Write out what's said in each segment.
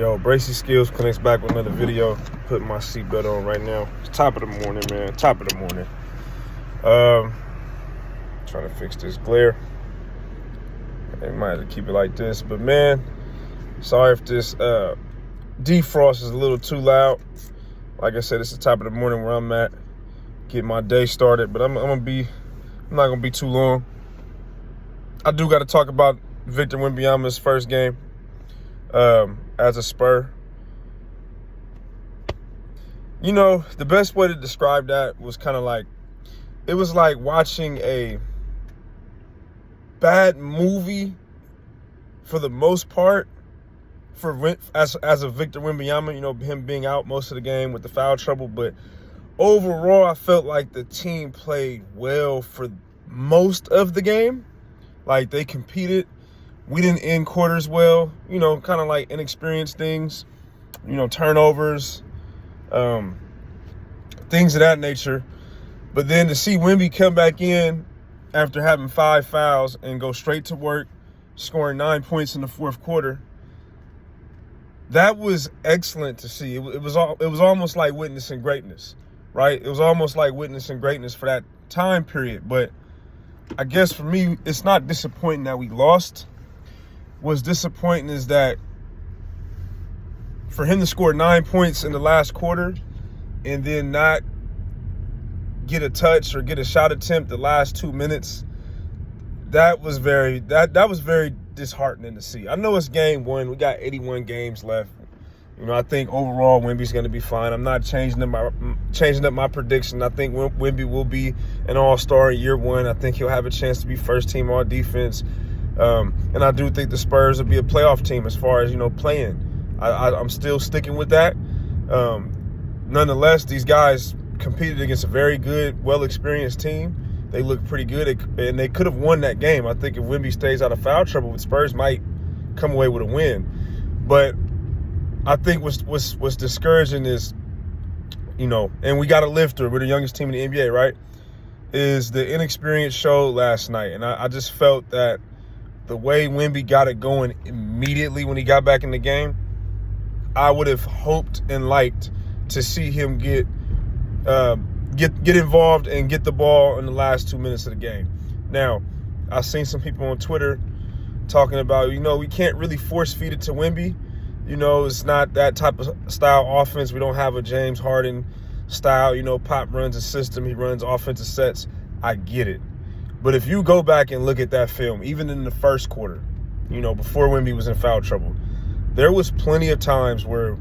Yo, Bracy Skills connects back with another video. Putting my seatbelt on right now. It's top of the morning, man. Top of the morning. Trying to fix this glare. I might have to keep it like this, but man, sorry if this defrost is a little too loud. Like I said, it's the top of the morning where I'm at. Get my day started, but I'm not gonna be too long. I do got to talk about Victor Wembanyama's first game as a Spur. You know, the best way to describe that was kind of like, it was like watching a bad movie for the most part as a Victor Wembanyama, you know, him being out most of the game with the foul trouble. But overall, I felt like the team played well for most of the game. Like, they competed. We didn't end quarters well, you know, kind of like inexperienced things, you know, turnovers, things of that nature. But then to see Wemby come back in after having 5 fouls and go straight to work, scoring 9 points in the fourth quarter, that was excellent to see. It was almost like witnessing greatness, right? It was almost like witnessing greatness for that time period. But I guess for me, it's not disappointing that we lost. What's disappointing is that for him to score 9 points in the last quarter and then not get a touch or get a shot attempt the last 2 minutes, that was very disheartening to see. I know it's game one. We got 81 games left. You know, I think overall Wemby's going to be fine. I'm not changing up my prediction. I think Wemby will be an all-star in year one. I think he'll have a chance to be first-team all-defense. And I do think the Spurs will be a playoff team as far as, you know, playing. I'm still sticking with that. Nonetheless, these guys competed against a very good, well-experienced team. They look pretty good, and they could have won that game. I think if Wemby stays out of foul trouble, the Spurs might come away with a win. But I think what's discouraging is, you know, and we got a lifter. We're the youngest team in the NBA, right? Is the inexperience showed last night. And I just felt that the way Wemby got it going immediately when he got back in the game, I would have hoped and liked to see him get involved and get the ball in the last 2 minutes of the game. Now, I've seen some people on Twitter talking about, you know, we can't really force feed it to Wemby. You know, it's not that type of style offense. We don't have a James Harden style. You know, Pop runs a system. He runs offensive sets. I get it. But if you go back and look at that film, even in the first quarter, you know, before Wemby was in foul trouble, there was plenty of times where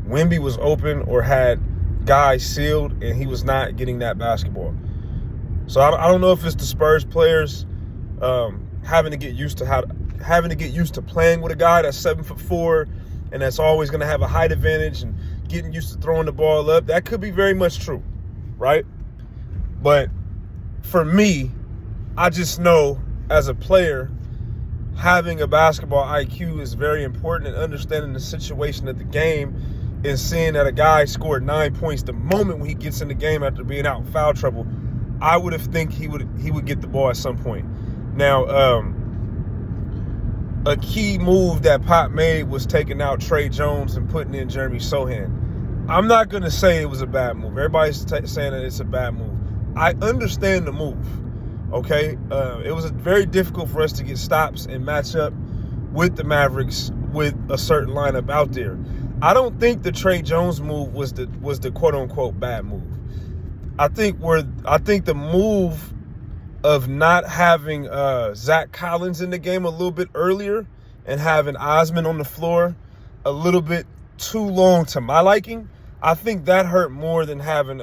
Wemby was open or had guys sealed and he was not getting that basketball. So I don't know if it's the Spurs players having to get used to playing with a guy that's 7'4" and that's always going to have a height advantage and getting used to throwing the ball up. That could be very much true, right? But for me, I just know as a player, having a basketball IQ is very important, and understanding the situation of the game and seeing that a guy scored 9 points the moment when he gets in the game after being out in foul trouble, I would have think he would get the ball at some point. Now, a key move that Pop made was taking out Trey Jones and putting in Jeremy Sohan. I'm not going to say it was a bad move. Everybody's saying that it's a bad move. I understand the move, okay? It was very difficult for us to get stops and match up with the Mavericks with a certain lineup out there. I don't think the Trey Jones move was the quote-unquote bad move. I think the move of not having Zach Collins in the game a little bit earlier and having Osman on the floor a little bit too long to my liking, I think that hurt more than having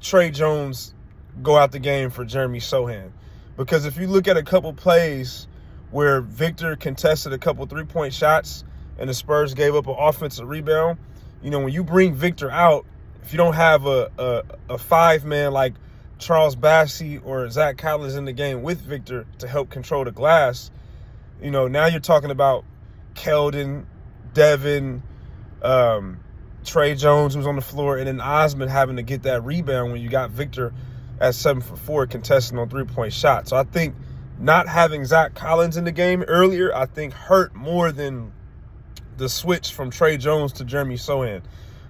Trey Jones go out the game for Jeremy Sohan. Because if you look at a couple plays where Victor contested a couple three-point shots and the Spurs gave up an offensive rebound, you know, when you bring Victor out, if you don't have a five-man like Charles Bassey or Zach Collins in the game with Victor to help control the glass, you know, now you're talking about Keldon, Devin, Trey Jones, who's on the floor, and then Osman having to get that rebound when you got Victor at 7'4" contesting on three-point shots. So I think not having Zach Collins in the game earlier, I think hurt more than the switch from Trey Jones to Jeremy Sohan.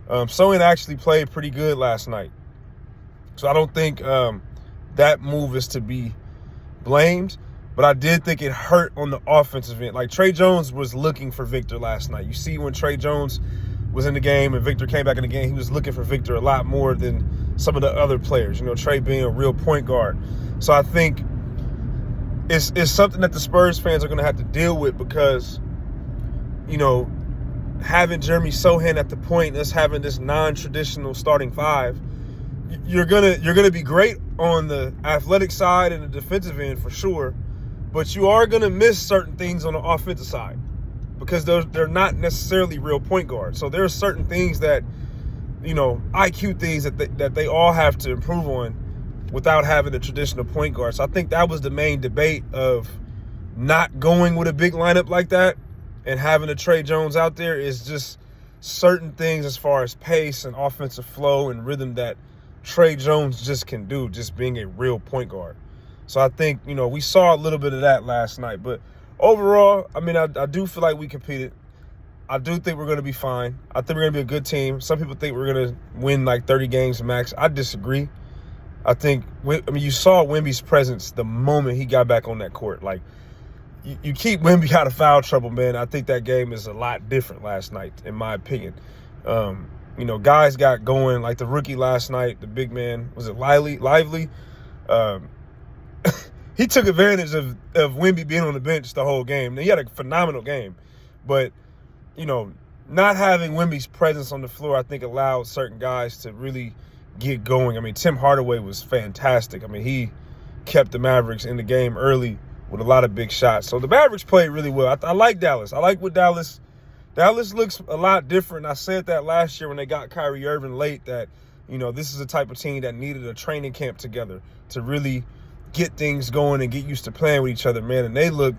Sohan actually played pretty good last night. So I don't think that move is to be blamed. But I did think it hurt on the offensive end. Like, Trey Jones was looking for Victor last night. You see when Trey Jones was in the game and Victor came back in the game, he was looking for Victor a lot more than some of the other players. You know, Trey being a real point guard. So I think it's something that the Spurs fans are going to have to deal with because, you know, having Jeremy Sohan at the point, us having this non-traditional starting five, you're gonna be great on the athletic side and the defensive end for sure, but you are gonna miss certain things on the offensive side because they're not necessarily real point guards. So there are certain things that, you know, IQ things that they all have to improve on without having a traditional point guard. So I think that was the main debate of not going with a big lineup like that and having a Trey Jones out there is just certain things as far as pace and offensive flow and rhythm that Trey Jones just can do, just being a real point guard. So I think, you know, we saw a little bit of that last night. But overall, I mean, I do feel like we competed. I do think we're going to be fine. I think we're going to be a good team. Some people think we're going to win like 30 games max. I disagree. I mean, you saw Wemby's presence the moment he got back on that court. Like, you keep Wemby out of foul trouble, man. I think that game is a lot different last night, in my opinion. You know, guys got going, like the rookie last night, the big man, was it Lively? He took advantage of Wemby being on the bench the whole game. He had a phenomenal game. But, you know, not having Wemby's presence on the floor, I think, allowed certain guys to really get going. I mean, Tim Hardaway was fantastic. I mean, he kept the Mavericks in the game early with a lot of big shots. So the Mavericks played really well. I like Dallas. I like what Dallas looks a lot different. I said that last year when they got Kyrie Irving late that, you know, this is the type of team that needed a training camp together to really get things going and get used to playing with each other, man. And they look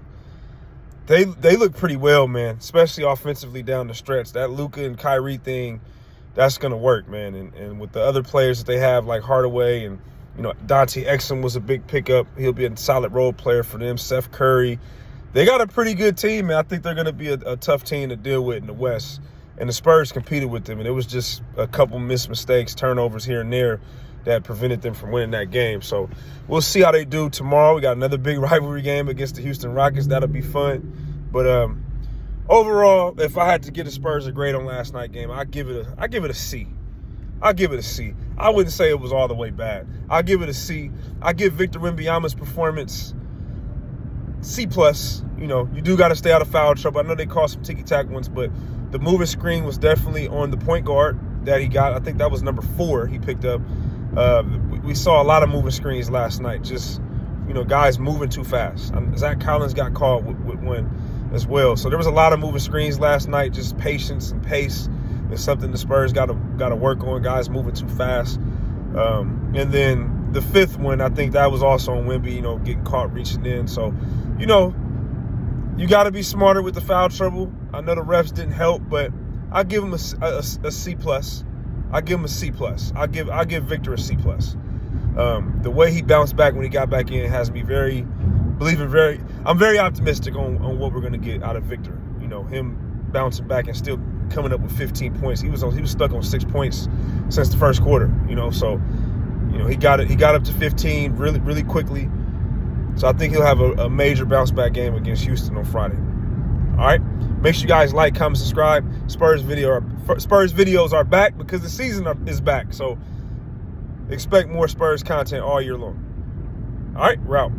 pretty well, man, especially offensively down the stretch. That Luka and Kyrie thing, that's going to work, man. And with the other players that they have, like Hardaway and, you know, Dante Exum was a big pickup. He'll be a solid role player for them. Seth Curry. They got a pretty good team, man. I think they're going to be a tough team to deal with in the West. And the Spurs competed with them, and it was just a couple missed mistakes, turnovers here and there that prevented them from winning that game. So we'll see how they do tomorrow. We got another big rivalry game against the Houston Rockets. That'll be fun. But overall, if I had to give the Spurs a grade on last night's game, I give it a C. I'll give it a C. I wouldn't say it was all the way bad. I'll give it a C. I give Victor Wembanyama's performance C+. You know, you do got to stay out of foul trouble. I know they called some ticky-tack ones, but the moving screen was definitely on the point guard that he got. I think that was number 4 he picked up. We saw a lot of moving screens last night. Just, you know, guys moving too fast. Zach Collins got called with one as well. So there was a lot of moving screens last night. Just patience and pace is something the Spurs got to work on. Guys moving too fast. And then the 5th one, I think that was also on Wemby, you know, getting caught reaching in. So, you know, you got to be smarter with the foul trouble. I know the refs didn't help, but I'll give him a C+. I'll give him a C+. I'll give Victor a C+. The way he bounced back when he got back in has me I'm very optimistic on what we're going to get out of Victor. You know, him bouncing back and still coming up with 15 points. He was stuck on 6 points since the first quarter, you know, so, you know, he got up to 15 really, really quickly. So I think he'll have a major bounce back game against Houston on Friday. All right. Make sure you guys like, comment, subscribe. Spurs videos are back because the season is back. So expect more Spurs content all year long. All right, we're out.